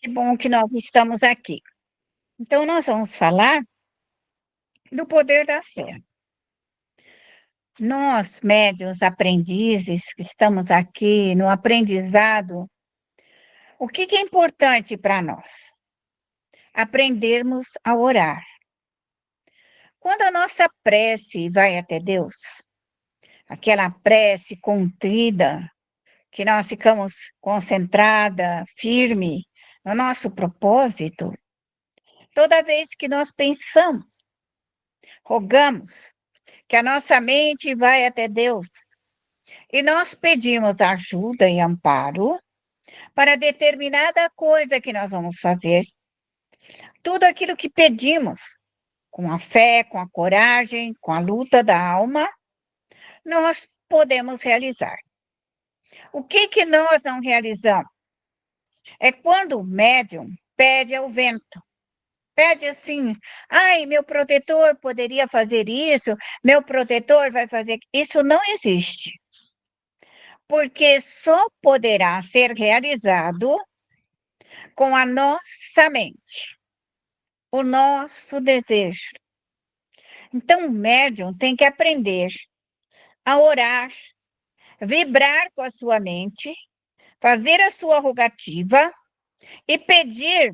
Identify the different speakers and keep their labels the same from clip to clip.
Speaker 1: bom que nós estamos aqui. Então, nós vamos falar do poder da fé. Nós, médiuns aprendizes, que estamos aqui no aprendizado, o que é importante para nós? Aprendermos a orar. Quando a nossa prece vai até Deus, aquela prece contrida, que nós ficamos concentrada, firme no nosso propósito, toda vez que nós pensamos, rogamos, que a nossa mente vai até Deus e nós pedimos ajuda e amparo para determinada coisa que nós vamos fazer. Tudo aquilo que pedimos, com a fé, com a coragem, com a luta da alma, nós podemos realizar. O que nós não realizamos? É quando o médium pede ao vento. Pede assim, ai, meu protetor poderia fazer isso, meu protetor vai fazer. Isso não existe. Porque só poderá ser realizado com a nossa mente, o nosso desejo. Então, o médium tem que aprender a orar, vibrar com a sua mente, fazer a sua rogativa e pedir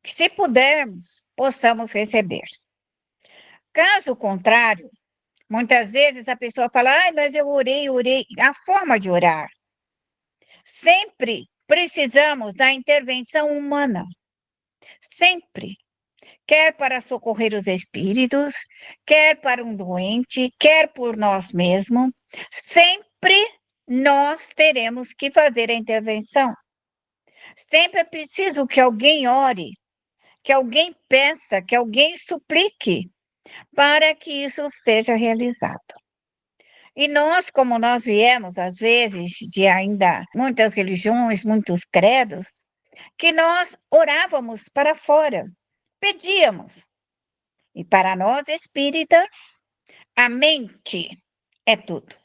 Speaker 1: que, se pudermos, possamos receber. Caso contrário, muitas vezes a pessoa fala, ai, mas eu orei. A forma de orar. Sempre precisamos da intervenção humana. Sempre. Quer para socorrer os espíritos, quer para um doente, quer por nós mesmos, sempre nós teremos que fazer a intervenção. Sempre é preciso que alguém ore, que alguém peça, que alguém suplique, para que isso seja realizado. E nós, como nós viemos, às vezes, de ainda muitas religiões, muitos credos, que nós orávamos para fora, pedíamos. E para nós espírita, a mente é tudo.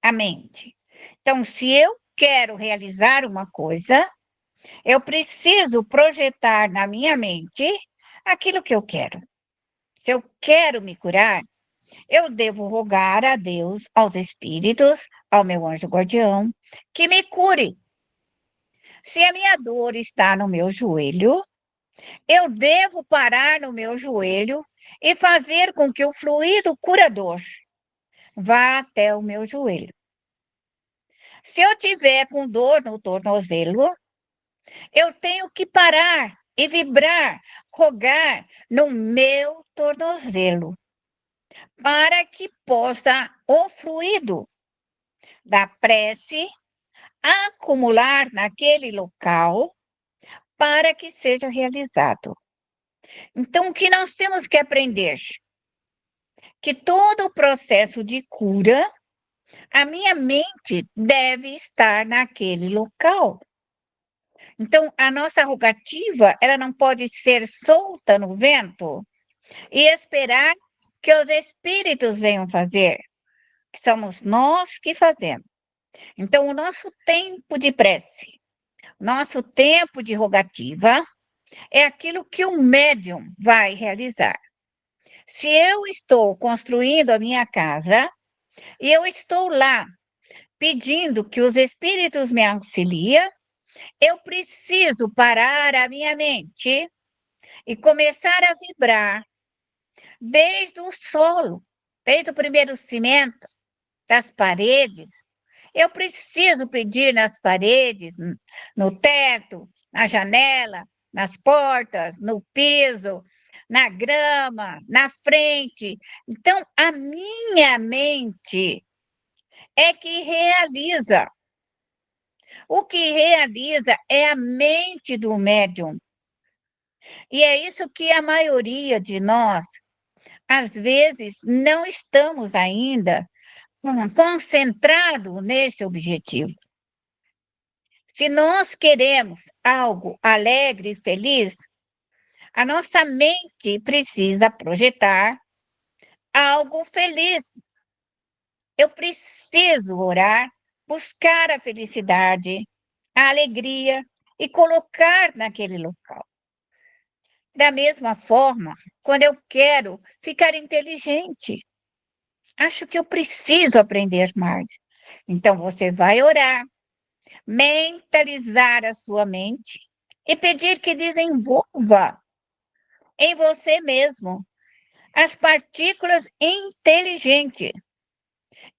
Speaker 1: A mente. Então, se eu quero realizar uma coisa, eu preciso projetar na minha mente aquilo que eu quero. Se eu quero me curar, eu devo rogar a Deus, aos espíritos, ao meu anjo guardião, que me cure. Se a minha dor está no meu joelho, eu devo parar no meu joelho e fazer com que o fluido curador vá até o meu joelho. Se eu tiver com dor no tornozelo, eu tenho que parar e vibrar, rogar no meu tornozelo, para que possa o fluido da prece acumular naquele local para que seja realizado. Então, o que nós temos que aprender? Que todo o processo de cura, a minha mente deve estar naquele local. Então, a nossa rogativa, ela não pode ser solta no vento e esperar que os espíritos venham fazer. Somos nós que fazemos. Então, o nosso tempo de prece, nosso tempo de rogativa, é aquilo que o médium vai realizar. Se eu estou construindo a minha casa e eu estou lá pedindo que os espíritos me auxiliem, eu preciso parar a minha mente e começar a vibrar desde o solo, desde o primeiro cimento, das paredes. Eu preciso pedir nas paredes, no teto, na janela, nas portas, no piso, na grama, na frente. Então, a minha mente é que realiza. O que realiza é a mente do médium. E é isso que a maioria de nós, às vezes, não estamos ainda concentrados nesse objetivo. Se nós queremos algo alegre e feliz, a nossa mente precisa projetar algo feliz. Eu preciso orar, buscar a felicidade, a alegria e colocar naquele local. Da mesma forma, quando eu quero ficar inteligente, acho que eu preciso aprender mais. Então, você vai orar, mentalizar a sua mente e pedir que desenvolva em você mesmo as partículas inteligentes.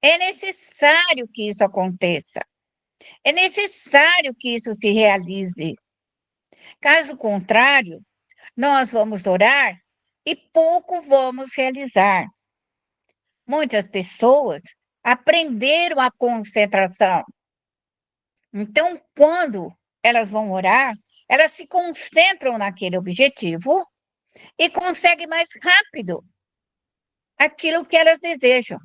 Speaker 1: É necessário que isso aconteça. É necessário que isso se realize. Caso contrário, nós vamos orar e pouco vamos realizar. Muitas pessoas aprenderam a concentração. Então, quando elas vão orar, elas se concentram naquele objetivo e conseguem mais rápido aquilo que elas desejam,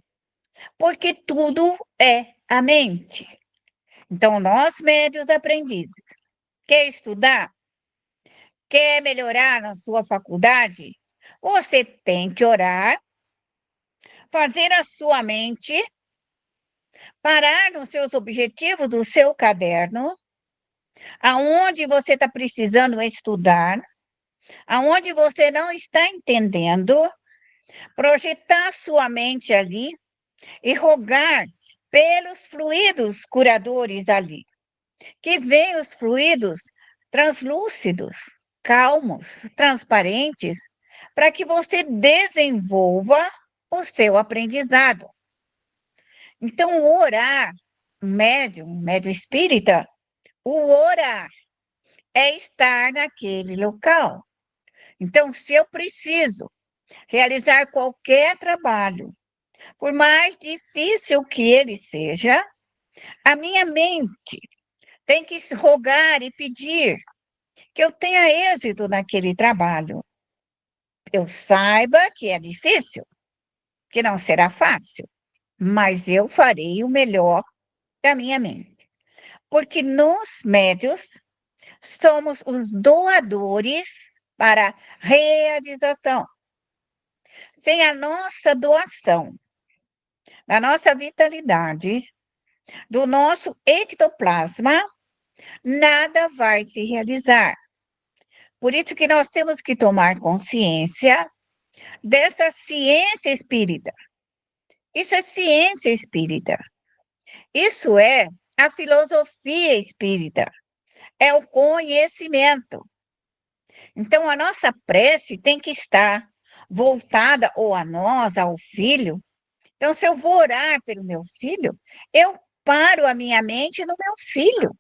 Speaker 1: porque tudo é a mente. Então, nós, médios aprendizes, quer estudar? Quer melhorar na sua faculdade? Você tem que orar, fazer a sua mente parar nos seus objetivos do seu caderno, aonde você está precisando estudar, aonde você não está entendendo, projetar sua mente ali e rogar pelos fluidos curadores ali, que venham os fluidos translúcidos, calmos, transparentes, para que você desenvolva o seu aprendizado. Então, o orar, um médium espírita, o orar é estar naquele local. Então, se eu preciso realizar qualquer trabalho, por mais difícil que ele seja, a minha mente tem que rogar e pedir que eu tenha êxito naquele trabalho. Eu saiba que é difícil, que não será fácil, mas eu farei o melhor da minha mente. Porque nós, médios, somos os doadores para a realização. Sem a nossa doação, da nossa vitalidade, do nosso ectoplasma, nada vai se realizar. Por isso que nós temos que tomar consciência dessa ciência espírita. Isso é ciência espírita. Isso é a filosofia espírita. É o conhecimento. Então, a nossa prece tem que estar voltada ou a nós, ao filho. Então, se eu vou orar pelo meu filho, eu paro a minha mente no meu filho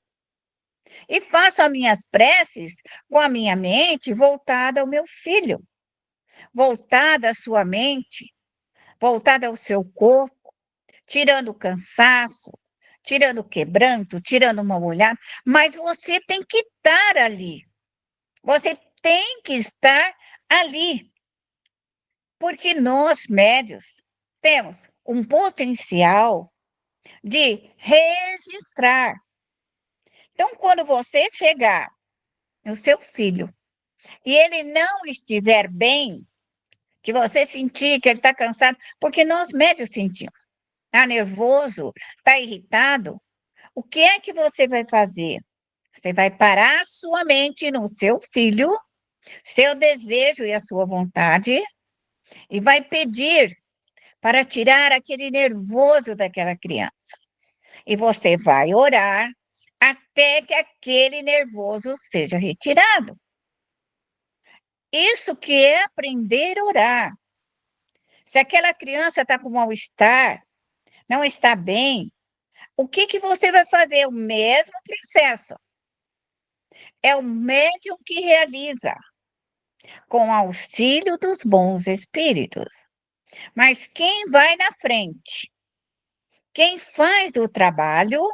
Speaker 1: e faço as minhas preces com a minha mente voltada ao meu filho, voltada à sua mente, voltada ao seu corpo, tirando o cansaço, tirando o quebranto, tirando uma olhada, mas você tem que estar ali. Você tem que estar ali, porque nós, médios, temos um potencial de registrar. Então, quando você chegar no seu filho e ele não estiver bem, que você sentir que ele está cansado, porque nós médios sentimos, está nervoso, está irritado, o que é que você vai fazer? Você vai parar a sua mente no seu filho, seu desejo e a sua vontade, e vai pedir para tirar aquele nervoso daquela criança. E você vai orar até que aquele nervoso seja retirado. Isso que é aprender a orar. Se aquela criança está com mal-estar, não está bem, o que você vai fazer? O mesmo processo. É o médium que realiza, com auxílio dos bons espíritos. Mas quem vai na frente, quem faz o trabalho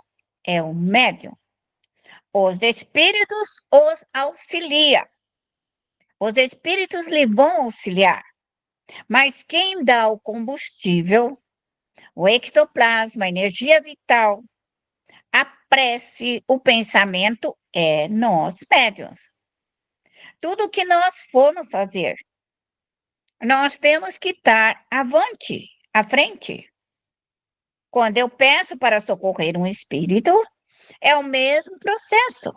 Speaker 1: é o médium. Os espíritos os auxiliam. Os espíritos lhe vão auxiliar. Mas quem dá o combustível, o ectoplasma, a energia vital, a prece, o pensamento, é nós médiuns. Tudo que nós formos fazer, nós temos que estar avante, à frente. Quando eu peço para socorrer um espírito, é o mesmo processo.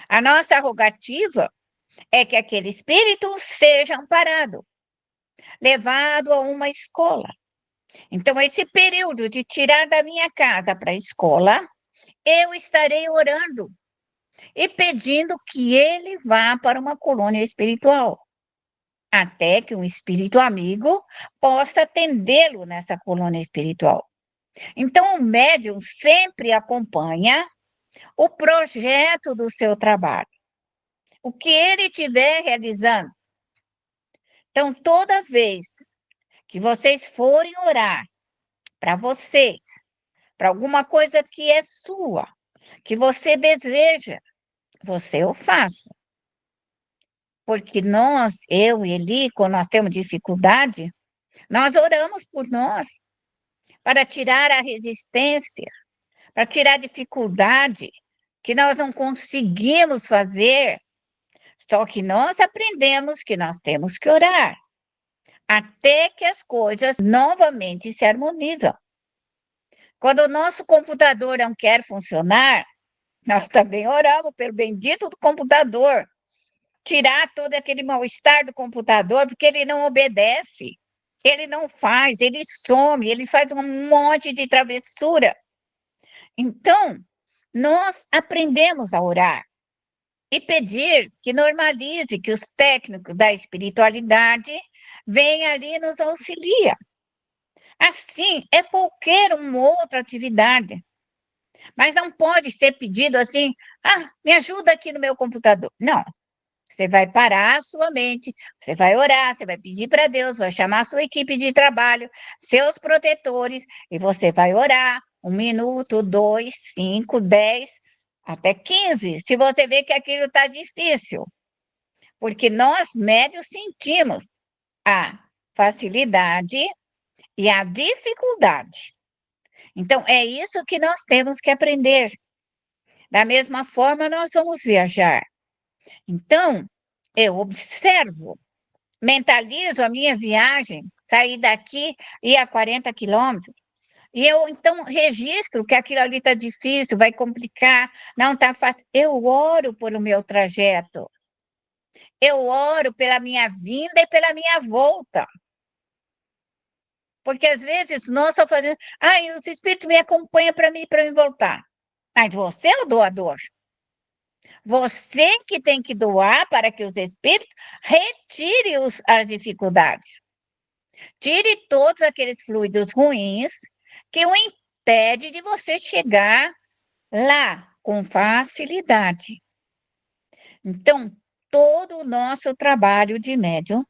Speaker 1: A nossa rogativa é que aquele espírito seja amparado, levado a uma escola. Então, esse período de tirar da minha casa para a escola, eu estarei orando e pedindo que ele vá para uma colônia espiritual, até que um espírito amigo possa atendê-lo nessa colônia espiritual. Então, o médium sempre acompanha o projeto do seu trabalho, o que ele estiver realizando. Então, toda vez que vocês forem orar para vocês, para alguma coisa que é sua, que você deseja, você o faça. Porque nós, eu e Eli, quando nós temos dificuldade, nós oramos por nós, para tirar a resistência, para tirar a dificuldade que nós não conseguimos fazer. Só que nós aprendemos que nós temos que orar, até que as coisas novamente se harmonizam. Quando o nosso computador não quer funcionar, nós também oramos pelo bendito do computador, tirar todo aquele mal-estar do computador, porque ele não obedece, ele não faz, ele some, ele faz um monte de travessura. Então, nós aprendemos a orar e pedir que normalize, que os técnicos da espiritualidade venham ali e nos auxilia. Assim, é qualquer uma outra atividade, mas não pode ser pedido assim, me ajuda aqui no meu computador. Não, você vai parar a sua mente, você vai orar, você vai pedir para Deus, vai chamar a sua equipe de trabalho, seus protetores, e você vai orar 1 minuto, 2, 5, 10, até 15, se você vê que aquilo está difícil. Porque nós, médios, sentimos a facilidade e a dificuldade. Então, é isso que nós temos que aprender. Da mesma forma, nós vamos viajar. Então, eu observo, mentalizo a minha viagem, sair daqui e ir a 40 quilômetros, e eu, então, registro que aquilo ali está difícil, vai complicar, não está fácil. Eu oro por o meu trajeto. Eu oro pela minha vinda e pela minha volta. Porque, às vezes, nós só fazemos... os espíritos me acompanham para mim voltar. Mas você é o doador. Você que tem que doar para que os espíritos retirem as dificuldades. Tire todos aqueles fluidos ruins que o impede de você chegar lá com facilidade. Então, todo o nosso trabalho de médium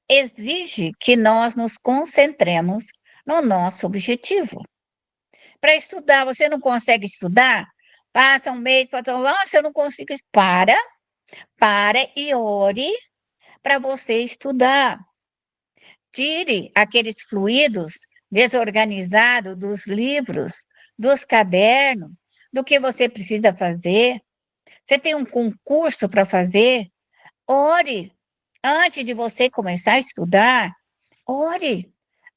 Speaker 1: exige que nós nos concentremos no nosso objetivo. Para estudar, você não consegue estudar? Passa um mês, eu não consigo. Para e ore para você estudar. Tire aqueles fluidos desorganizados dos livros, dos cadernos, do que você precisa fazer. Você tem um concurso para fazer? Ore. Antes de você começar a estudar, ore.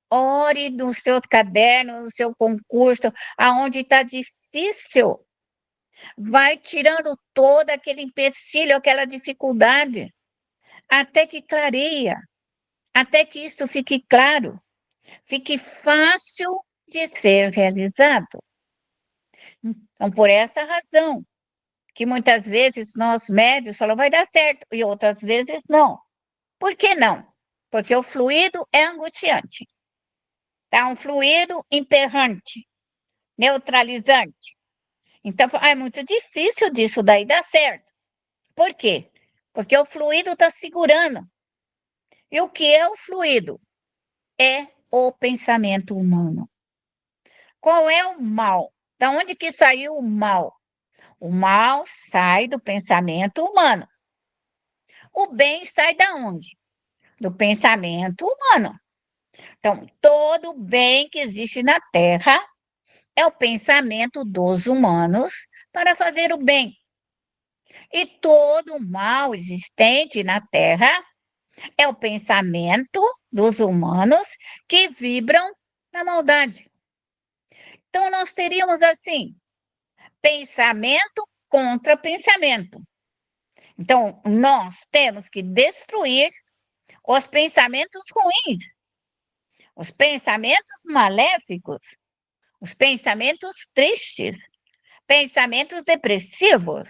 Speaker 1: Ore no seu caderno, no seu concurso, aonde está difícil. Vai tirando todo aquele empecilho, aquela dificuldade, até que clareia, até que isso fique claro, fique fácil de ser realizado. Então, por essa razão, que muitas vezes nós médios falamos, vai dar certo, e outras vezes não. Por que não? Porque o fluido é angustiante. Tá? Um fluido emperrante, neutralizante. Então, é muito difícil disso daí dar certo. Por quê? Porque o fluido está segurando. E o que é o fluido? É o pensamento humano. Qual é o mal? Da onde que saiu o mal? O mal sai do pensamento humano. O bem sai da onde? Do pensamento humano. Então, todo bem que existe na Terra é o pensamento dos humanos para fazer o bem. E todo mal existente na Terra é o pensamento dos humanos que vibram na maldade. Então, nós teríamos assim: pensamento contra pensamento. Então, nós temos que destruir os pensamentos ruins, os pensamentos maléficos, os pensamentos tristes, pensamentos depressivos.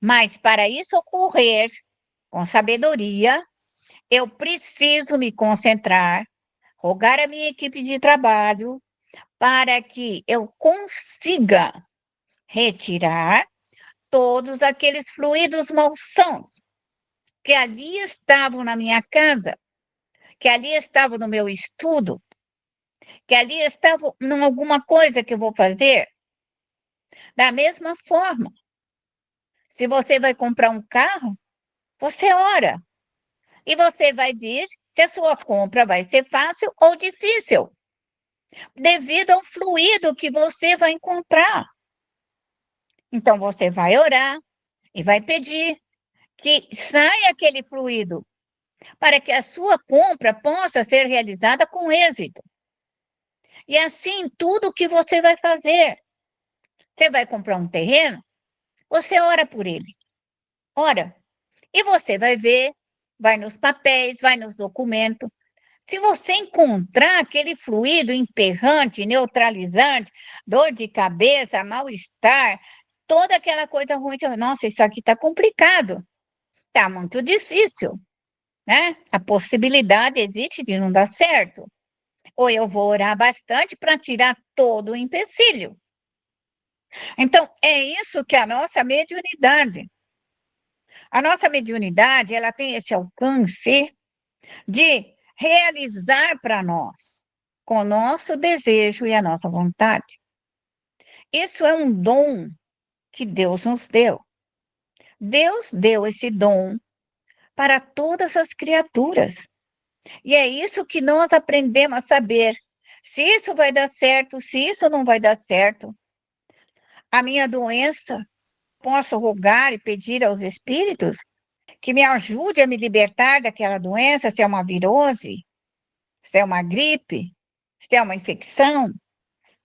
Speaker 1: Mas para isso ocorrer com sabedoria, eu preciso me concentrar, rogar a minha equipe de trabalho para que eu consiga retirar todos aqueles fluidos malsãos que ali estavam na minha casa, que ali estavam no meu estudo, que ali estavam em alguma coisa que eu vou fazer. Da mesma forma, se você vai comprar um carro, você ora. E você vai ver se a sua compra vai ser fácil ou difícil, devido ao fluido que você vai encontrar. Então, você vai orar e vai pedir que saia aquele fluido, para que a sua compra possa ser realizada com êxito. E assim, tudo que você vai fazer. Você vai comprar um terreno, você ora por ele. Ora. E você vai ver, vai nos papéis, vai nos documentos. Se você encontrar aquele fluido emperrante, neutralizante, dor de cabeça, mal-estar, toda aquela coisa ruim, nossa, isso aqui está complicado, está muito difícil, né? A possibilidade existe de não dar certo. Ou eu vou orar bastante para tirar todo o empecilho. Então, é isso que a nossa mediunidade. A nossa mediunidade, ela tem esse alcance de realizar para nós, com o nosso desejo e a nossa vontade. Isso é um dom que Deus nos deu. Deus deu esse dom para todas as criaturas. E é isso que nós aprendemos a saber. Se isso vai dar certo, se isso não vai dar certo. A minha doença, posso rogar e pedir aos espíritos que me ajude a me libertar daquela doença, se é uma virose, se é uma gripe, se é uma infecção.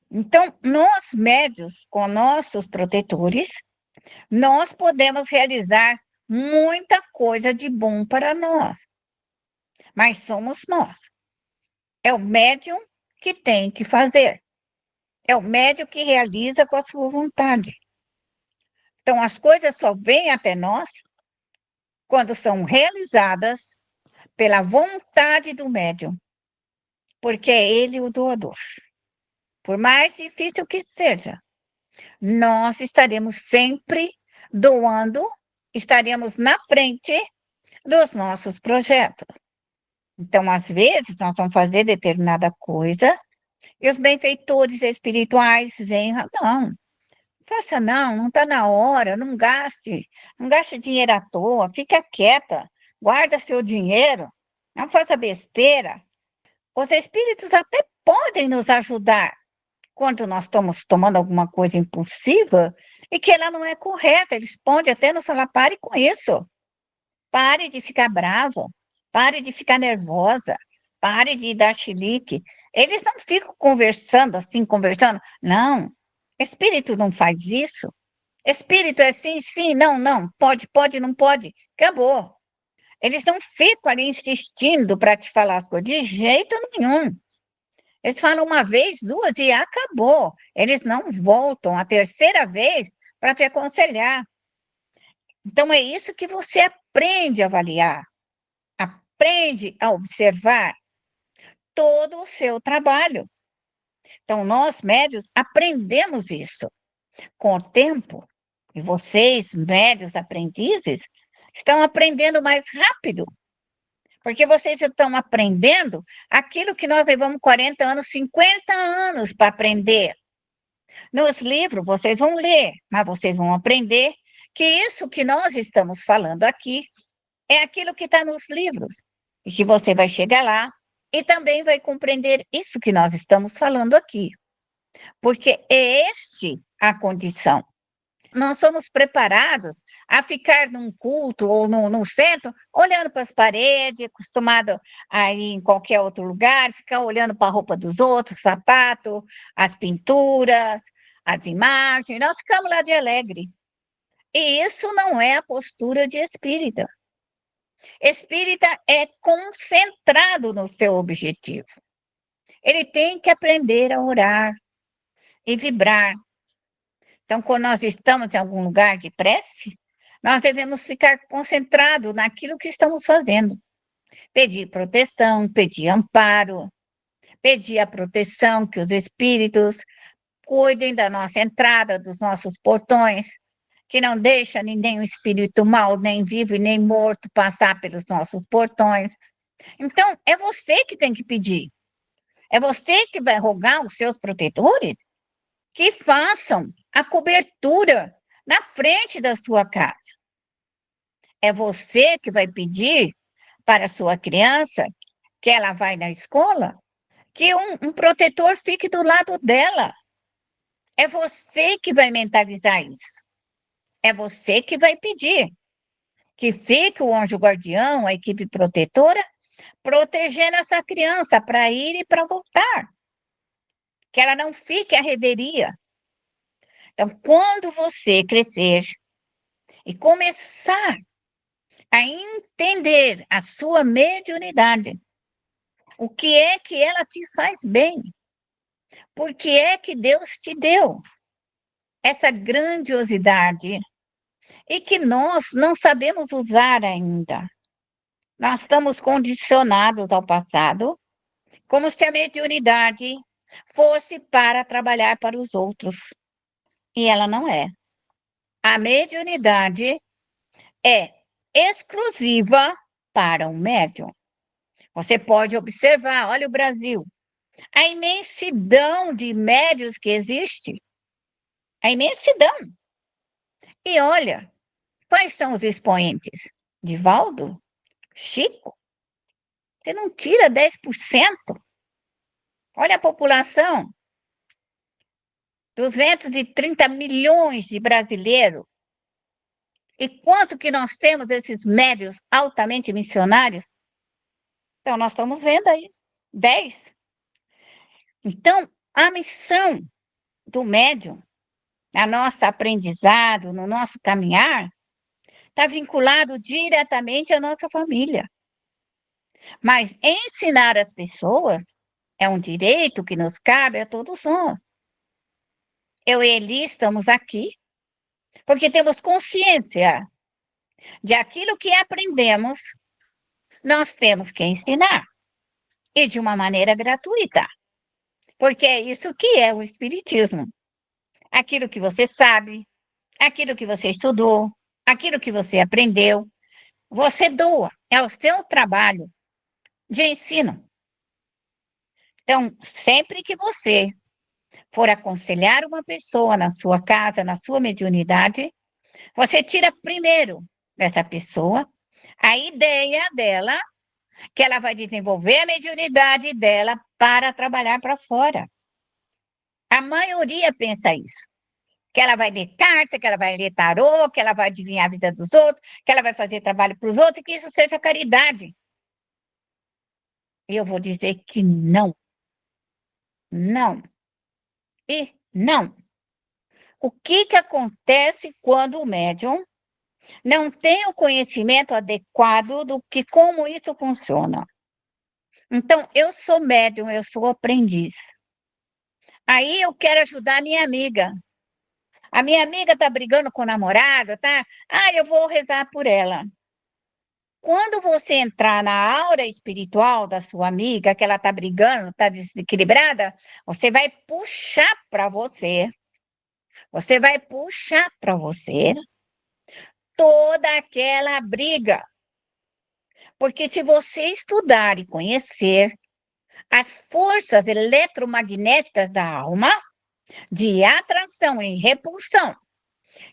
Speaker 1: Então, nós médios, com nossos protetores, nós podemos realizar muita coisa de bom para nós. Mas somos nós. É o médium que tem que fazer. É o médium que realiza com a sua vontade. Então, as coisas só vêm até nós quando são realizadas pela vontade do médium, porque é ele o doador. Por mais difícil que seja, nós estaremos sempre doando, estaremos na frente dos nossos projetos. Então, às vezes, nós vamos fazer determinada coisa e os benfeitores espirituais vêm, não, faça não está na hora, não gaste dinheiro à toa, fica quieta, guarda seu dinheiro, não faça besteira. Os espíritos até podem nos ajudar quando nós estamos tomando alguma coisa impulsiva e que ela não é correta, eles podem até nos falar, pare com isso, pare de ficar bravo, pare de ficar nervosa, pare de dar chilique. Eles não ficam conversando assim, conversando. Não, espírito não faz isso. Espírito é sim, sim, não, não, pode, pode, não pode. Acabou. Eles não ficam ali insistindo para te falar as coisas de jeito nenhum. Eles falam uma vez, duas e acabou. Eles não voltam a terceira vez para te aconselhar. Então, é isso que você aprende a avaliar, aprende a observar todo o seu trabalho. Então, nós médios aprendemos isso com o tempo, e vocês, médios aprendizes, estão aprendendo mais rápido, porque vocês estão aprendendo aquilo que nós levamos 40 anos, 50 anos para aprender. Nos livros, vocês vão ler, mas vocês vão aprender que isso que nós estamos falando aqui é aquilo que está nos livros, e que você vai chegar lá e também vai compreender isso que nós estamos falando aqui, porque é este a condição. Nós somos preparados a ficar num culto ou no centro, olhando para as paredes, acostumado a ir em qualquer outro lugar, ficar olhando para a roupa dos outros, sapato, as pinturas, as imagens. Nós ficamos lá de alegre. E isso não é a postura de espírita. Espírita é concentrado no seu objetivo. Ele tem que aprender a orar e vibrar. Então, quando nós estamos em algum lugar de prece, nós devemos ficar concentrados naquilo que estamos fazendo. Pedir proteção, pedir amparo, pedir a proteção que os espíritos cuidem da nossa entrada, dos nossos portões, que não deixa nenhum espírito mau, nem vivo e nem morto, passar pelos nossos portões. Então, é você que tem que pedir. É você que vai rogar os seus protetores que façam a cobertura na frente da sua casa. É você que vai pedir para a sua criança, que ela vai na escola, que um protetor fique do lado dela. É você que vai mentalizar isso. É você que vai pedir que fique o anjo guardião, a equipe protetora, protegendo essa criança para ir e para voltar. Que ela não fique à reveria. Então, quando você crescer e começar a entender a sua mediunidade, o que é que ela te faz bem, por que é que Deus te deu essa grandiosidade e que nós não sabemos usar ainda. Nós estamos condicionados ao passado, como se a mediunidade fosse para trabalhar para os outros. E ela não é. A mediunidade é exclusiva para um médium. Você pode observar, olha o Brasil, a imensidão de médiuns que existe, a imensidão. E olha, quais são os expoentes? Divaldo? Chico? Você não tira 10%. Olha a população, 230 milhões de brasileiros. E quanto que nós temos desses médios altamente missionários? Então, nós estamos vendo aí, 10. Então, a missão do médium, a nosso aprendizado, no nosso caminhar, está vinculado diretamente à nossa família. Mas ensinar as pessoas é um direito que nos cabe a todos nós. Eu e Eli estamos aqui porque temos consciência de aquilo que aprendemos, nós temos que ensinar. E de uma maneira gratuita. Porque é isso que é o espiritismo. Aquilo que você sabe, aquilo que você estudou, aquilo que você aprendeu, você doa. É o seu trabalho de ensino. Então, sempre que você for aconselhar uma pessoa na sua casa, na sua mediunidade, você tira primeiro dessa pessoa a ideia dela, que ela vai desenvolver a mediunidade dela para trabalhar para fora. A maioria pensa isso. Que ela vai ler carta, que ela vai ler tarô, que ela vai adivinhar a vida dos outros, que ela vai fazer trabalho para os outros e que isso seja caridade. E eu vou dizer que não. Não. E não. O que acontece quando o médium não tem o conhecimento adequado do que como isso funciona? Então, eu sou médium, eu sou aprendiz. Aí eu quero ajudar a minha amiga. A minha amiga está brigando com o namorado, tá? Ah, eu vou rezar por ela. Quando você entrar na aura espiritual da sua amiga, que ela está brigando, está desequilibrada, você vai puxar para você. Você vai puxar para você toda aquela briga. Porque se você estudar e conhecer as forças eletromagnéticas da alma, de atração e repulsão,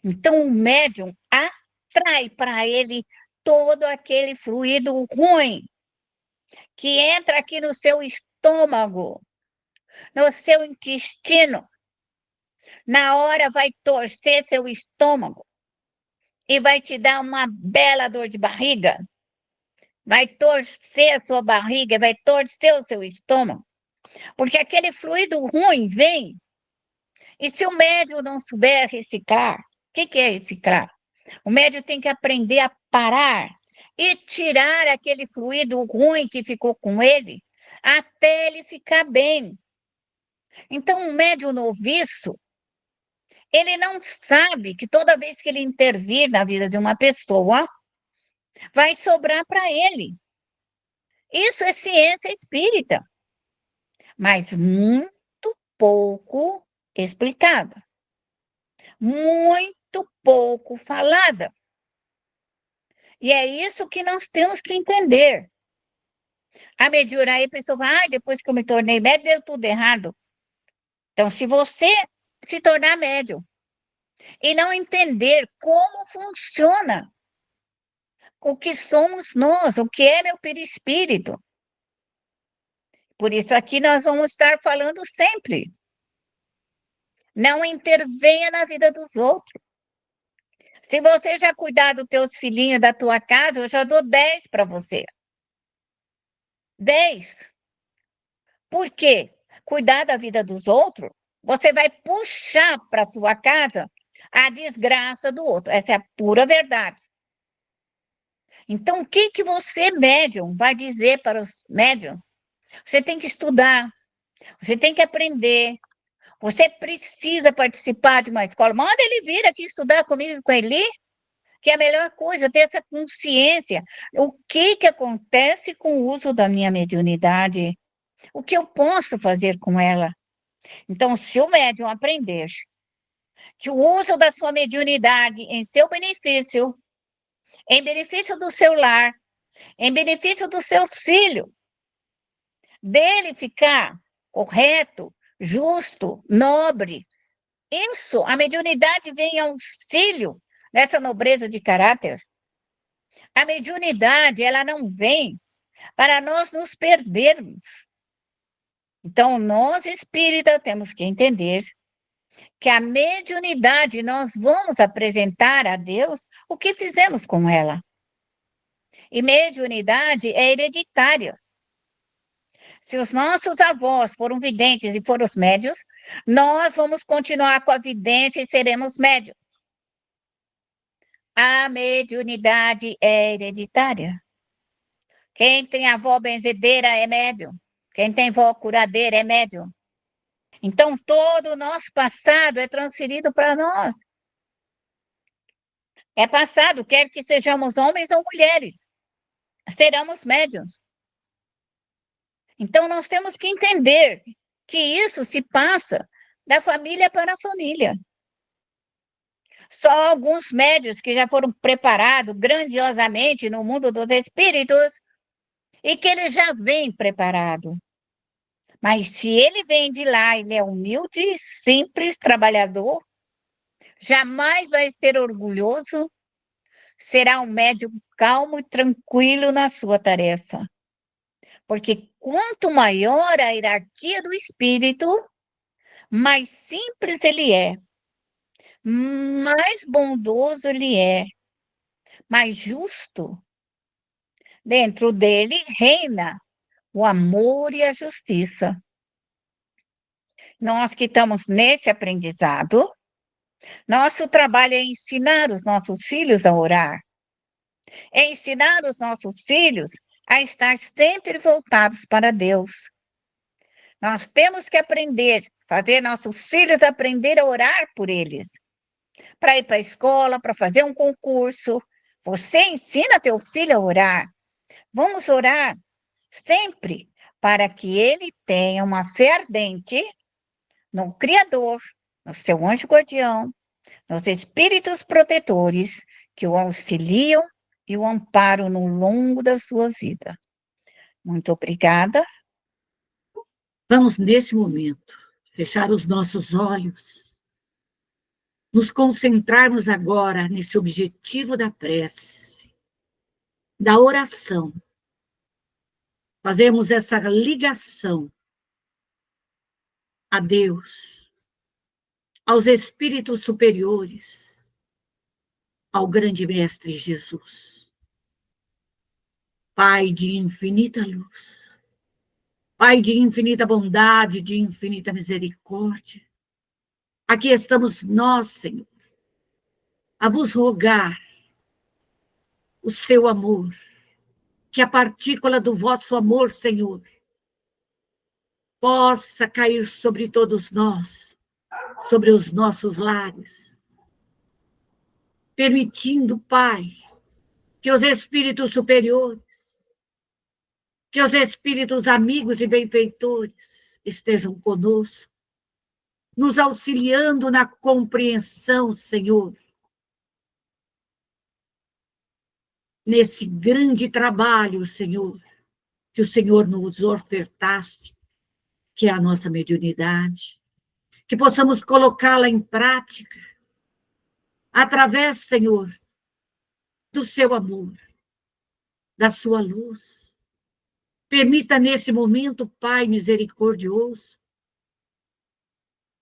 Speaker 1: então o médium atrai para ele todo aquele fluido ruim que entra aqui no seu estômago, no seu intestino. Na hora vai torcer seu estômago e vai te dar uma bela dor de barriga. Vai torcer a sua barriga, vai torcer o seu estômago. Porque aquele fluido ruim vem. E se o médium não souber reciclar, o que é reciclar? O médium tem que aprender a parar e tirar aquele fluido ruim que ficou com ele, até ele ficar bem. Então, um médium noviço, ele não sabe que toda vez que ele intervir na vida de uma pessoa, vai sobrar para ele. Isso é ciência espírita, mas muito pouco explicada, muito pouco falada. E é isso que nós temos que entender. A mediúnica, aí a pessoa fala, depois que eu me tornei médium, deu tudo errado. Então, se você se tornar médium e não entender como funciona, o que somos nós, o que é meu perispírito, por isso aqui nós vamos estar falando sempre. Não intervenha na vida dos outros. Se você já cuidar dos teus filhinhos da tua casa, eu já dou 10 para você. 10. Por quê? Cuidar da vida dos outros, você vai puxar para a sua casa a desgraça do outro. Essa é a pura verdade. Então, o que, que você, médium, vai dizer para os médiums? Você tem que estudar, você tem que aprender, você precisa participar de uma escola. Manda ele vir aqui estudar comigo e com ele, que é a melhor coisa, ter essa consciência. O que, que acontece com o uso da minha mediunidade? O que eu posso fazer com ela? Então, se o médium aprender que o uso da sua mediunidade em seu benefício, em benefício do seu lar, em benefício dos seus filhos, dele ficar correto, justo, nobre, isso, a mediunidade vem em auxílio nessa nobreza de caráter. A mediunidade, ela não vem para nós nos perdermos. Então, nós espíritas temos que entender que a mediunidade nós vamos apresentar a Deus o que fizemos com ela. E mediunidade é hereditária. Se os nossos avós foram videntes e foram os médios, nós vamos continuar com a vidência e seremos médios. A mediunidade é hereditária. Quem tem avó benzedeira é médium. Quem tem avó curadeira é médium. Então, todo o nosso passado é transferido para nós. É passado, quer que sejamos homens ou mulheres, seremos médiuns. Então, nós temos que entender que isso se passa da família para a família. Só alguns médiuns que já foram preparados grandiosamente no mundo dos espíritos e que ele já vem preparado. Mas se ele vem de lá, ele é humilde, simples, trabalhador, jamais vai ser orgulhoso, será um médium calmo e tranquilo na sua tarefa. Porque quanto maior a hierarquia do espírito, mais simples ele é, mais bondoso ele é, mais justo. Dentro dele reina o amor e a justiça. Nós que estamos nesse aprendizado, nosso trabalho é ensinar os nossos filhos a orar, é ensinar os nossos filhos a estar sempre voltados para Deus. Nós temos que aprender, fazer nossos filhos aprender a orar por eles, para ir para a escola, para fazer um concurso. Você ensina teu filho a orar. Vamos orar sempre para que ele tenha uma fé ardente no Criador, no seu anjo guardião, nos espíritos protetores que o auxiliam e o amparam no longo da sua vida. Muito obrigada.
Speaker 2: Vamos, nesse momento, fechar os nossos olhos, nos concentrarmos agora nesse objetivo da prece, da oração, fazermos essa ligação a Deus, aos espíritos superiores, ao grande Mestre Jesus. Pai de infinita luz, Pai de infinita bondade, de infinita misericórdia, aqui estamos nós, Senhor, a vos rogar o seu amor, que a partícula do vosso amor, Senhor, possa cair sobre todos nós, sobre os nossos lares, permitindo, Pai, que os espíritos superiores, que os espíritos amigos e benfeitores estejam conosco, nos auxiliando na compreensão, Senhor, nesse grande trabalho, Senhor, que o Senhor nos ofertaste, que é a nossa mediunidade, que possamos colocá-la em prática, através, Senhor, do seu amor, da sua luz. Permita nesse momento, Pai misericordioso,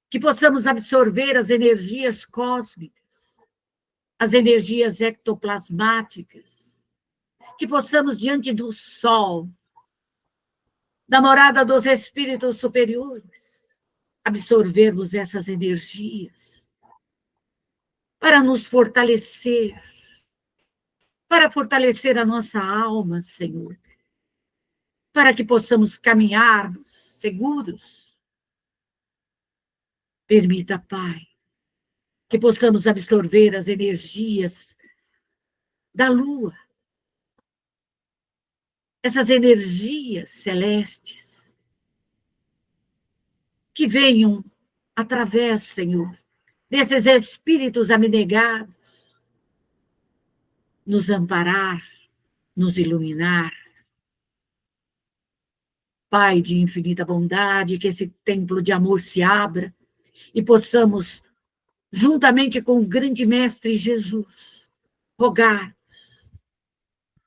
Speaker 2: que possamos absorver as energias cósmicas, as energias ectoplasmáticas, que possamos, diante do sol, da morada dos espíritos superiores, absorvermos essas energias para nos fortalecer, para fortalecer a nossa alma, Senhor, para que possamos caminharmos seguros. Permita, Pai, que possamos absorver as energias da lua, essas energias celestes, que venham através, Senhor, desses espíritos abnegados, nos amparar, nos iluminar. Pai de infinita bondade, que esse templo de amor se abra e possamos, juntamente com o grande mestre Jesus,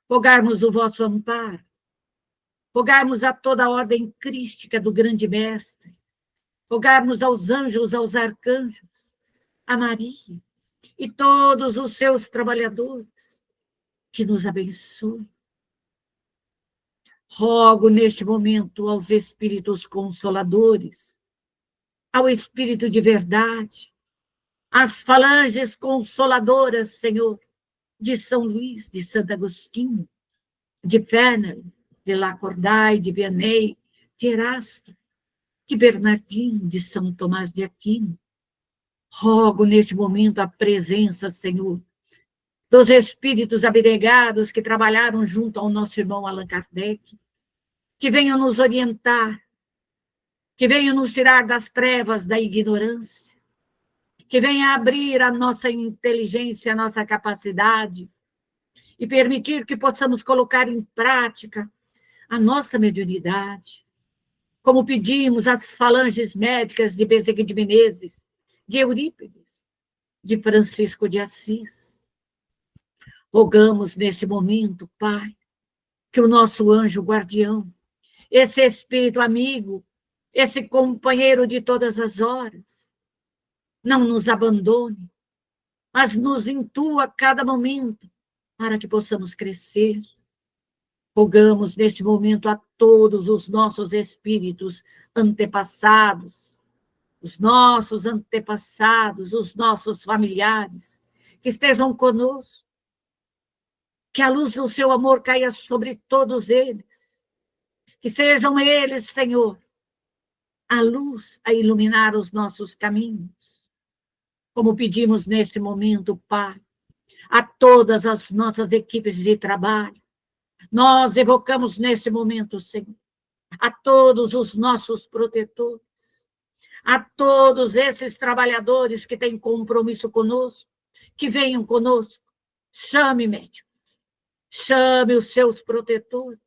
Speaker 2: rogarmos o vosso amparo, rogarmos a toda a ordem crística do grande mestre, rogarmos aos anjos, aos arcanjos, a Maria e todos os seus trabalhadores, que nos abençoe. Rogo neste momento aos espíritos consoladores, ao Espírito de verdade, às falanges consoladoras, Senhor, de São Luís, de Santo Agostinho, de Fernel, de Lacordaire, de Vianney, de Erasto, de Bernardino, de São Tomás de Aquino. Rogo neste momento a presença, Senhor, dos espíritos abnegados que trabalharam junto ao nosso irmão Allan Kardec, que venham nos orientar, que venham nos tirar das trevas da ignorância, que venha abrir a nossa inteligência, a nossa capacidade, e permitir que possamos colocar em prática a nossa mediunidade, como pedimos às falanges médicas de Bezerra de Menezes, de Eurípides, de Francisco de Assis. Rogamos neste momento, Pai, que o nosso anjo guardião, esse espírito amigo, esse companheiro de todas as horas, não nos abandone, mas nos intua a cada momento, para que possamos crescer. Rogamos neste momento a todos os nossos espíritos antepassados, os nossos familiares, que estejam conosco, que a luz do seu amor caia sobre todos eles, que sejam eles, Senhor, a luz a iluminar os nossos caminhos, como pedimos nesse momento, Pai, a todas as nossas equipes de trabalho. Nós evocamos nesse momento, Senhor, a todos os nossos protetores, a todos esses trabalhadores que têm compromisso conosco, que venham conosco. Chame médicos, chame os seus protetores,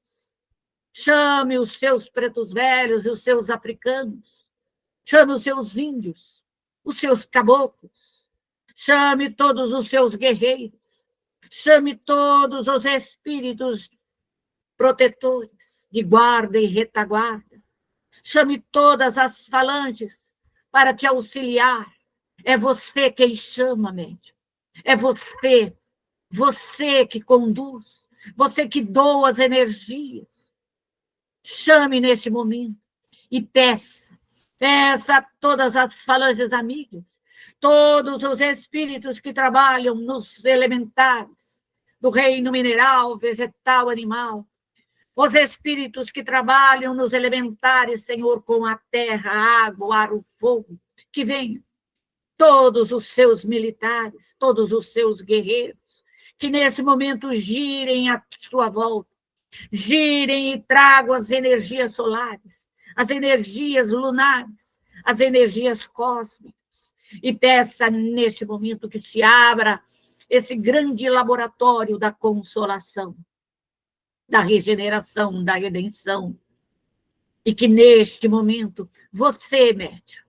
Speaker 2: chame os seus pretos velhos e os seus africanos, chame os seus índios, os seus caboclos, chame todos os seus guerreiros, chame todos os espíritos protetores de guarda e retaguarda, chame todas as falanges para te auxiliar. É você quem chama, médico, é você que conduz, você que doa as energias. Chame neste momento e peça a todas as falanges amigas, todos os espíritos que trabalham nos elementares, do reino mineral, vegetal, animal, os espíritos que trabalham nos elementares, Senhor, com a terra, a água, o ar, o fogo, que venham todos os seus militares, todos os seus guerreiros, que nesse momento girem à sua volta, girem e tragam as energias solares, as energias lunares, as energias cósmicas, e peça neste momento que se abra esse grande laboratório da consolação, da regeneração, da redenção, e que neste momento você, médium,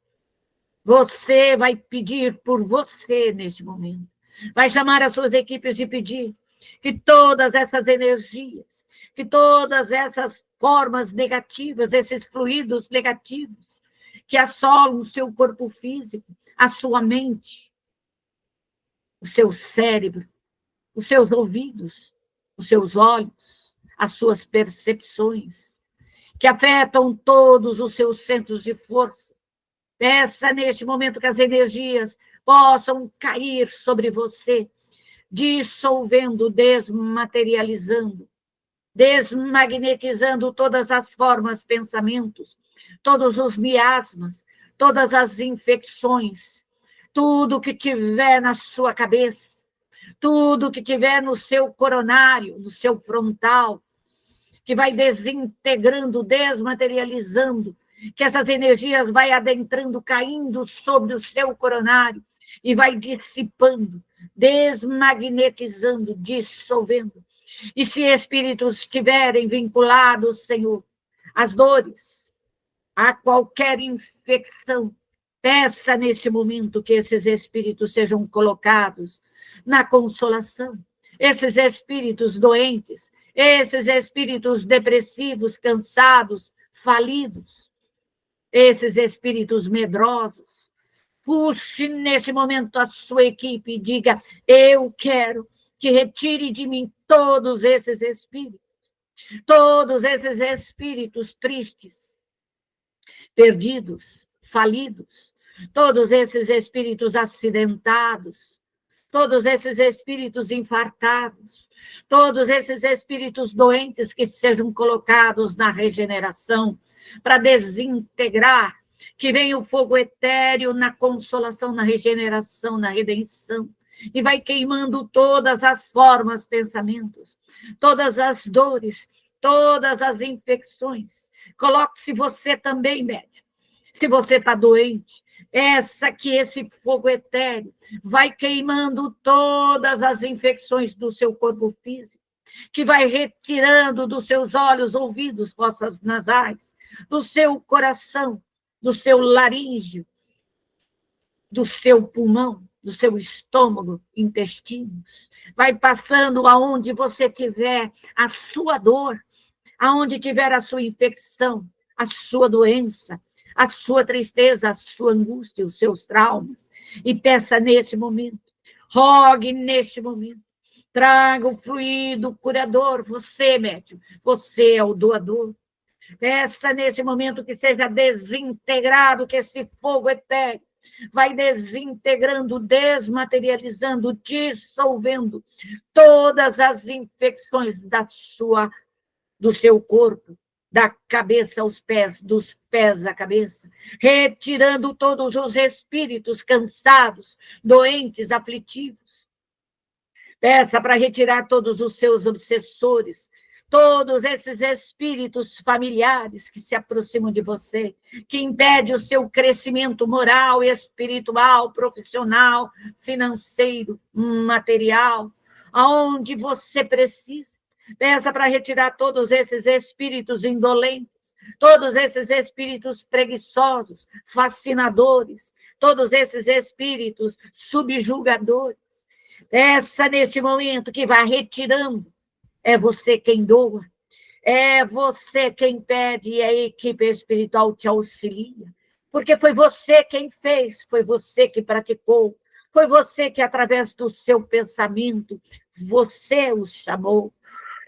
Speaker 2: você vai pedir por você neste momento, vai chamar as suas equipes e pedir que todas essas energias, que todas essas formas negativas, esses fluidos negativos que assolam o seu corpo físico, a sua mente, o seu cérebro, os seus ouvidos, os seus olhos, as suas percepções, que afetam todos os seus centros de força. Peça neste momento que as energias possam cair sobre você, dissolvendo, desmaterializando, desmagnetizando todas as formas, pensamentos, todos os miasmas, todas as infecções, tudo que tiver na sua cabeça, tudo que tiver no seu coronário, no seu frontal, que vai desintegrando, desmaterializando, que essas energias vai adentrando, caindo sobre o seu coronário e vai dissipando, desmagnetizando, dissolvendo. E se espíritos estiverem vinculados, Senhor, às dores, a qualquer infecção, peça neste momento que esses espíritos sejam colocados na consolação. Esses espíritos doentes, esses espíritos depressivos, cansados, falidos, esses espíritos medrosos, puxe neste momento a sua equipe e diga: eu quero que retire de mim todos esses espíritos tristes, perdidos, falidos, todos esses espíritos acidentados, todos esses espíritos infartados, todos esses espíritos doentes que sejam colocados na regeneração, para desintegrar, que venha o fogo etéreo na consolação, na regeneração, na redenção, e vai queimando todas as formas, pensamentos, todas as dores, todas as infecções. Coloque-se você também, médium. Se você está doente, esse fogo etéreo vai queimando todas as infecções do seu corpo físico, que vai retirando dos seus olhos, ouvidos, fossas nasais, do seu coração, do seu laríngeo, do seu pulmão, do seu estômago, intestinos. Vai passando aonde você tiver a sua dor, aonde tiver a sua infecção, a sua doença, a sua tristeza, a sua angústia, os seus traumas. E peça neste momento, rogue neste momento, traga o fluido curador, você, médium, você é o doador. Peça nesse momento que seja desintegrado, que esse fogo etéreo vai desintegrando, desmaterializando, dissolvendo todas as infecções do seu corpo, da cabeça aos pés, dos pés à cabeça, retirando todos os espíritos cansados, doentes, aflitivos. Peça para retirar todos os seus obsessores, todos esses espíritos familiares que se aproximam de você, que impedem o seu crescimento moral, espiritual, profissional, financeiro, material, aonde você precisa. Peça para retirar todos esses espíritos indolentes, todos esses espíritos preguiçosos, fascinadores, todos esses espíritos subjugadores. Peça neste momento que vai retirando. É você quem doa, é você quem pede e a equipe espiritual te auxilia. Porque foi você quem fez, foi você que praticou, foi você que, através do seu pensamento, você os chamou.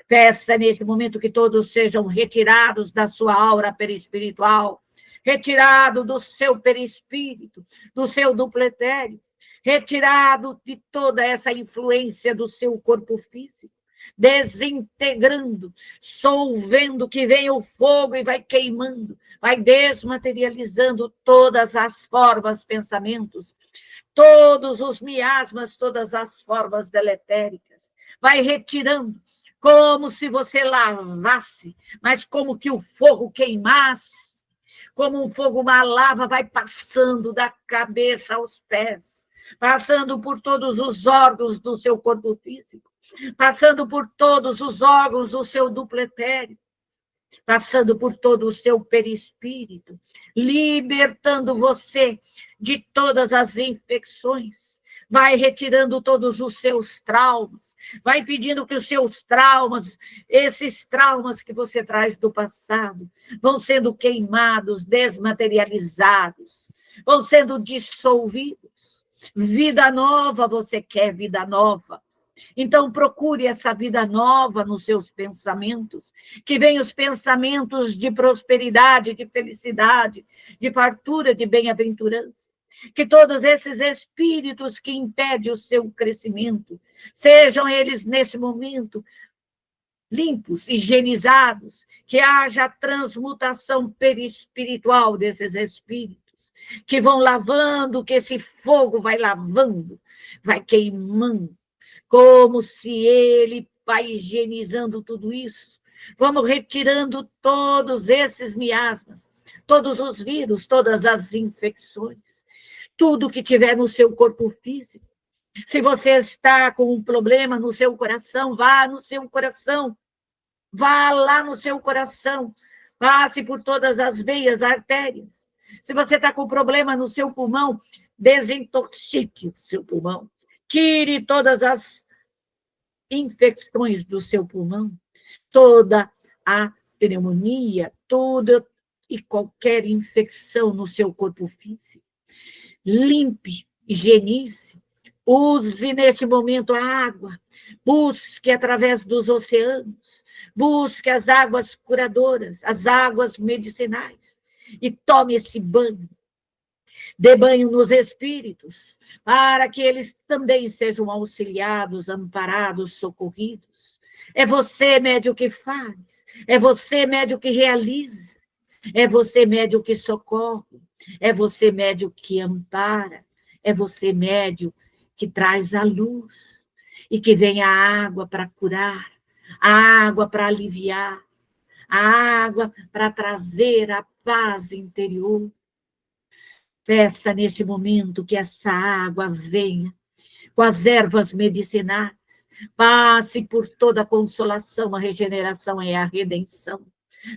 Speaker 2: Peça neste momento que todos sejam retirados da sua aura perispiritual, retirado do seu perispírito, do seu duplo etéreo, retirado de toda essa influência do seu corpo físico, desintegrando, solvendo, que vem o fogo e vai queimando, vai desmaterializando todas as formas, pensamentos, todos os miasmas, todas as formas deletéricas, vai retirando, como se você lavasse, mas como que o fogo queimasse, como um fogo, uma lava vai passando da cabeça aos pés, passando por todos os órgãos do seu corpo físico, passando por todos os órgãos do seu duplo etéreo, passando por todo o seu perispírito, libertando você de todas as infecções, vai retirando todos os seus traumas, vai pedindo que os seus traumas, esses traumas que você traz do passado, vão sendo queimados, desmaterializados, vão sendo dissolvidos. Vida nova, você quer vida nova. Então, procure essa vida nova nos seus pensamentos, que venham os pensamentos de prosperidade, de felicidade, de fartura, de bem-aventurança. Que todos esses espíritos que impedem o seu crescimento, sejam eles, nesse momento, limpos, higienizados, que haja transmutação perispiritual desses espíritos, que vão lavando, que esse fogo vai lavando, vai queimando, como se ele vai higienizando tudo isso. Vamos retirando todos esses miasmas, todos os vírus, todas as infecções, tudo que tiver no seu corpo físico. Se você está com um problema no seu coração, vá no seu coração, vá lá no seu coração, passe por todas as veias, artérias. Se você está com problema no seu pulmão, desintoxique o seu pulmão, tire todas as infecções do seu pulmão, toda a pneumonia, toda e qualquer infecção no seu corpo físico. Limpe, higienize, use neste momento a água, busque através dos oceanos, busque as águas curadoras, as águas medicinais, e tome esse banho. Dê banho nos espíritos, para que eles também sejam auxiliados, amparados, socorridos. É você, médium, que faz, é você, médium, que realiza, é você, médium, que socorre, é você, médium, que ampara, é você, médium, que traz a luz, e que vem a água para curar, a água para aliviar, a água para trazer a paz interior. Peça neste momento que essa água venha com as ervas medicinais, passe por toda a consolação, a regeneração e a redenção,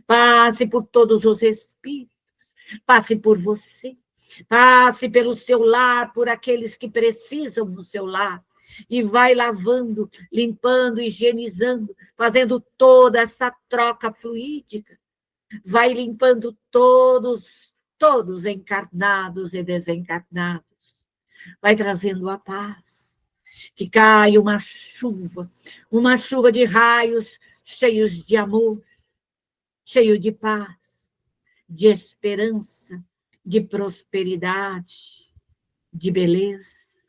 Speaker 2: passe por todos os espíritos, passe por você, passe pelo seu lar, por aqueles que precisam no seu lar, e vai lavando, limpando, higienizando, fazendo toda essa troca fluídica, vai limpando todos encarnados e desencarnados, vai trazendo a paz, que cai uma chuva de raios cheios de amor, cheio de paz, de esperança, de prosperidade, de beleza,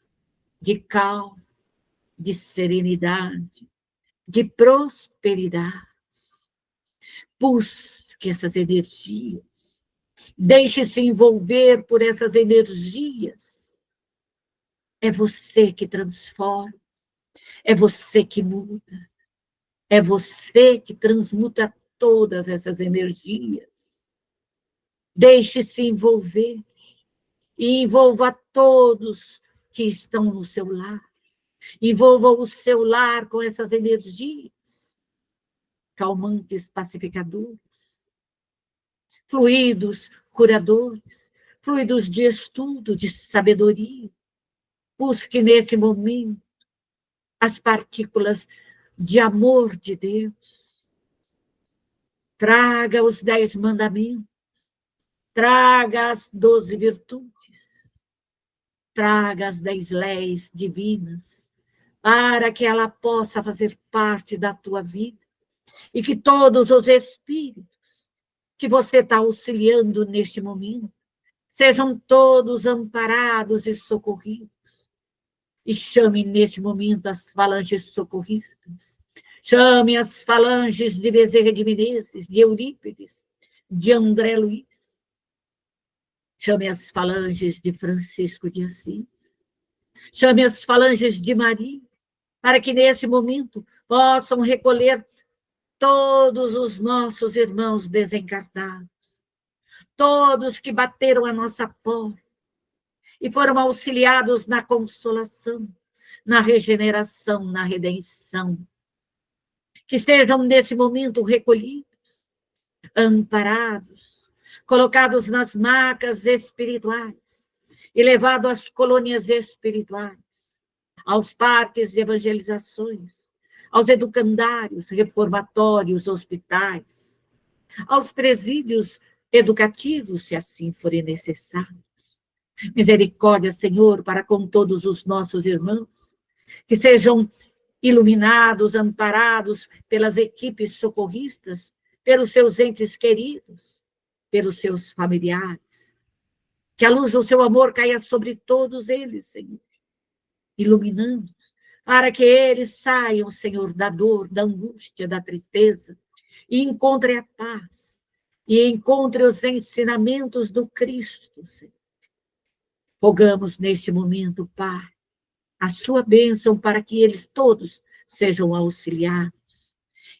Speaker 2: de calma, de serenidade, de prosperidade. Busque essas energias, deixe-se envolver por essas energias. É você que transforma, é você que muda, é você que transmuta todas essas energias. Deixe-se envolver e envolva todos que estão no seu lar. Envolva o seu lar com essas energias calmantes, pacificadores, fluidos curadores, fluidos de estudo, de sabedoria. Busque nesse momento as partículas de amor de Deus. Traga os 10 mandamentos, traga as 12 virtudes, traga as 10 leis divinas, para que ela possa fazer parte da tua vida, e que todos os espíritos que você está auxiliando neste momento, sejam todos amparados e socorridos. E chame neste momento as falanges socorristas. Chame as falanges de Bezerra de Menezes, de Eurípides, de André Luiz. Chame as falanges de Francisco de Assis. Chame as falanges de Maria, para que nesse momento possam recolher todos os nossos irmãos desencarnados, todos que bateram a nossa porta e foram auxiliados na consolação, na regeneração, na redenção. Que sejam nesse momento recolhidos, amparados, colocados nas macas espirituais e levados às colônias espirituais, aos parques de evangelizações, aos educandários, reformatórios, hospitais, aos presídios educativos, se assim forem necessários. Misericórdia, Senhor, para com todos os nossos irmãos, que sejam iluminados, amparados pelas equipes socorristas, pelos seus entes queridos, pelos seus familiares. Que a luz do seu amor caia sobre todos eles, Senhor, iluminando-os, para que eles saiam, Senhor, da dor, da angústia, da tristeza, e encontrem a paz, e encontrem os ensinamentos do Cristo, Senhor. Rogamos neste momento, Pai, a sua bênção para que eles todos sejam auxiliados.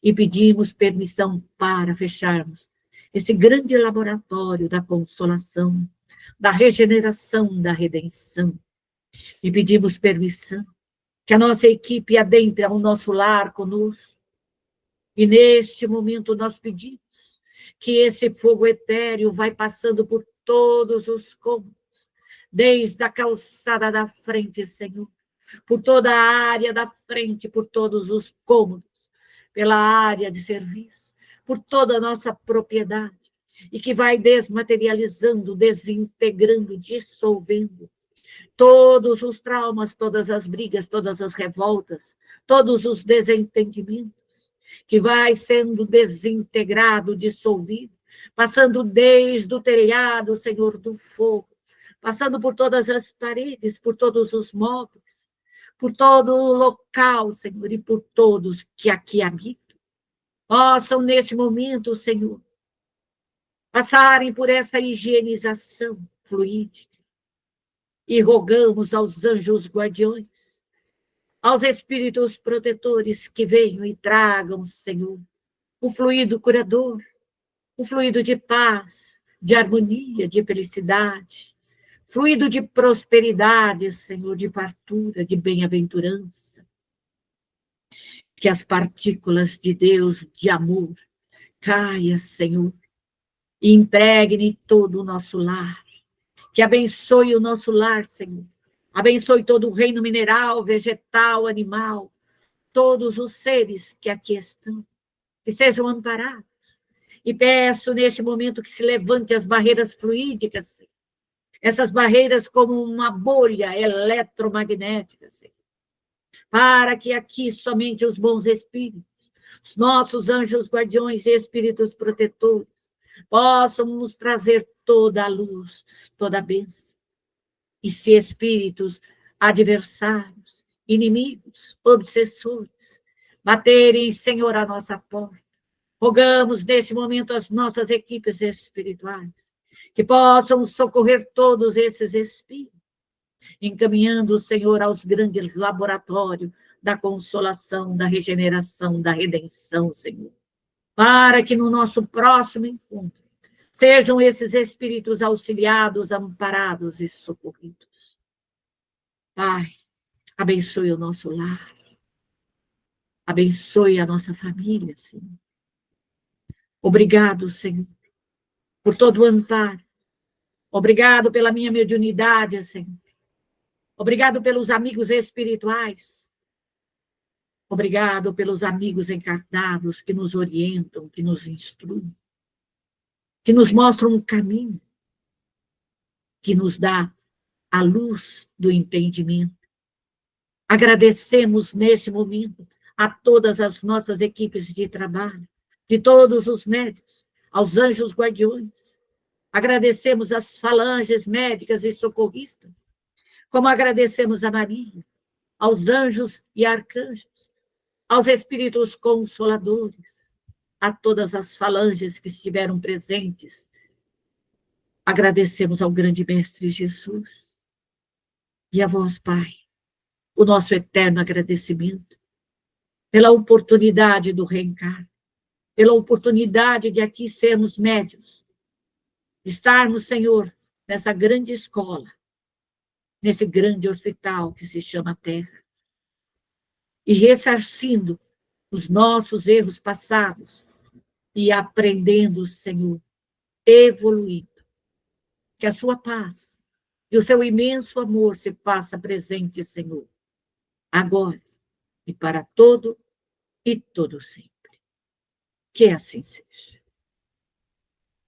Speaker 2: E pedimos permissão para fecharmos esse grande laboratório da consolação, da regeneração, da redenção. E pedimos permissão que a nossa equipe adentre ao nosso lar conosco. E neste momento nós pedimos que esse fogo etéreo vai passando por todos os cômodos, desde a calçada da frente, Senhor, por toda a área da frente, por todos os cômodos, pela área de serviço, por toda a nossa propriedade, e que vai desmaterializando, desintegrando, dissolvendo todos os traumas, todas as brigas, todas as revoltas, todos os desentendimentos, que vai sendo desintegrado, dissolvido, passando desde o telhado, Senhor, do fogo, passando por todas as paredes, por todos os móveis, por todo o local, Senhor, e por todos que aqui habitam. Possam, neste momento, Senhor, passarem por essa higienização fluídica. E rogamos aos anjos guardiões, aos espíritos protetores que venham e tragam, Senhor, o fluido curador, o fluido de paz, de harmonia, de felicidade, fluido de prosperidade, Senhor, de fartura, de bem-aventurança. Que as partículas de Deus, de amor, caia, Senhor, e impregne todo o nosso lar. Que abençoe o nosso lar, Senhor. Abençoe todo o reino mineral, vegetal, animal, todos os seres que aqui estão, que sejam amparados. E peço neste momento que se levante as barreiras fluídicas, Senhor. Essas barreiras como uma bolha eletromagnética, Senhor. Para que aqui somente os bons espíritos, os nossos anjos guardiões e espíritos protetores, possam nos trazer toda a luz, toda a bênção. E se espíritos adversários, inimigos, obsessores, baterem, Senhor, a nossa porta, rogamos neste momento as nossas equipes espirituais, que possam socorrer todos esses espíritos, encaminhando, Senhor, aos grandes laboratórios da consolação, da regeneração, da redenção, Senhor. Para que no nosso próximo encontro sejam esses espíritos auxiliados, amparados e socorridos. Pai, abençoe o nosso lar. Abençoe a nossa família, Senhor. Obrigado, Senhor, por todo o amparo. Obrigado pela minha mediunidade, Senhor. Obrigado pelos amigos espirituais. Obrigado pelos amigos encarnados que nos orientam, que nos instruem, que nos mostram um caminho, que nos dá a luz do entendimento. Agradecemos neste momento a todas as nossas equipes de trabalho, de todos os médicos, aos anjos guardiões, agradecemos as falanges médicas e socorristas, como agradecemos a Maria, aos anjos e arcanjos, aos espíritos consoladores, a todas as falanges que estiveram presentes. Agradecemos ao grande Mestre Jesus e a vós, Pai, o nosso eterno agradecimento pela oportunidade do reencarno, pela oportunidade de aqui sermos médios, estarmos, Senhor, nessa grande escola, nesse grande hospital que se chama Terra, e ressarcindo os nossos erros passados e aprendendo, Senhor, evoluindo. Que a sua paz e o seu imenso amor se faça presente, Senhor, agora e para todo e todo sempre. Que assim seja.